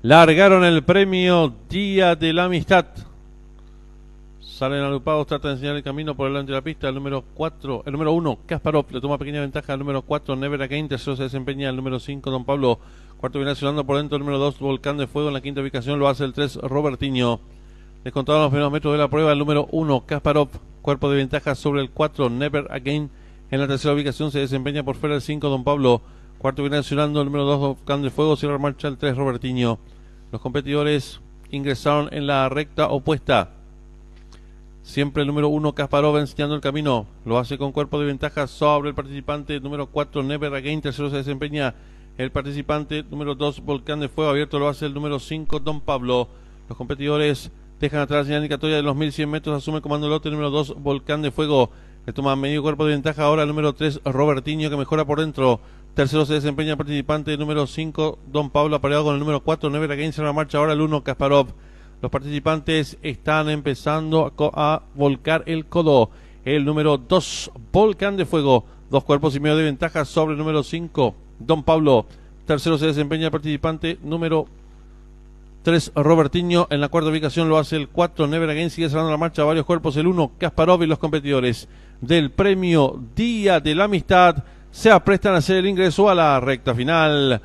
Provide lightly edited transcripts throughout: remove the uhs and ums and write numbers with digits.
Largaron el premio Día de la Amistad. Salen agrupados, trata de enseñar el camino por delante de la pista. El número 1, Kasparov, le toma pequeña ventaja. El número 4, Never Again. Tercero se desempeña el número 5, Don Pablo. Cuarto viene accionando por dentro el número 2, Volcán de Fuego. En la quinta ubicación lo hace el 3, Robertinho. Descontaron los primeros metros de la prueba el número 1, Kasparov. Cuerpo de ventaja sobre el 4, Never Again. En la tercera ubicación se desempeña por fuera el 5, Don Pablo. Cuarto viene accionando el número 2, Volcán de Fuego. Cierra marcha el 3, Robertinho. Los competidores ingresaron en la recta opuesta. Siempre el número 1, Kasparov, enseñando el camino. Lo hace con cuerpo de ventaja sobre el participante número 4, Never Again. Tercero se desempeña el participante número 2, Volcán de Fuego. Abierto lo hace el número 5, Don Pablo. Los competidores dejan atrás la señal indicatoria de los 1100 metros. Asume el comando el lote número 2, Volcán de Fuego. Le toma medio cuerpo de ventaja ahora el número 3, Robertinho, que mejora por dentro. Tercero se desempeña el participante número 5, Don Pablo, apareado con el número 4, Never Again. Se la marcha ahora el 1, Kasparov. Los participantes están empezando a volcar el codo. El número 2, Volcán de Fuego. 2 cuerpos y medio de ventaja sobre el número 5, Don Pablo. Tercero se desempeña el participante número 3, Robertinho. En la cuarta ubicación lo hace el 4, Never Again. Sigue cerrando la marcha varios cuerpos. El 1, Kasparov, y los competidores del premio Día de la Amistad se aprestan a hacer el ingreso a la recta final.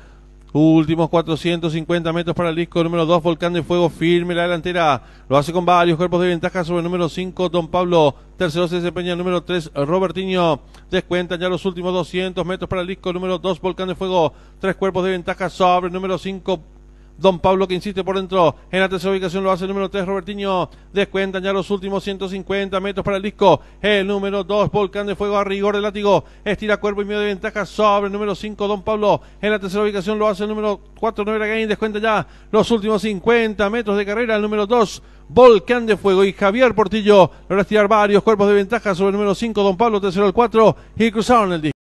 Últimos 450 metros para el disco número 2, Volcán de Fuego, firme la delantera. Lo hace con varios cuerpos de ventaja sobre el número 5, Don Pablo. Tercero se desempeña el número 3, Robertinho. Descuentan ya los últimos 200 metros para el disco número 2, Volcán de Fuego. 3 cuerpos de ventaja sobre el número 5, Don Pablo, que insiste por dentro. En la tercera ubicación lo hace el número 3, Robertinho. Descuentan ya los últimos 150 metros para el disco. El número 2, Volcán de Fuego, a rigor de látigo. Estira cuerpo y medio de ventaja sobre el número 5, Don Pablo. En la tercera ubicación lo hace el número 4, Never Again. Descuenta ya los últimos 50 metros de carrera. El número 2, Volcán de Fuego. Y Javier Portillo logra estirar varios cuerpos de ventaja sobre el número 5, Don Pablo. Tercero el 4. Y cruzaron el disco.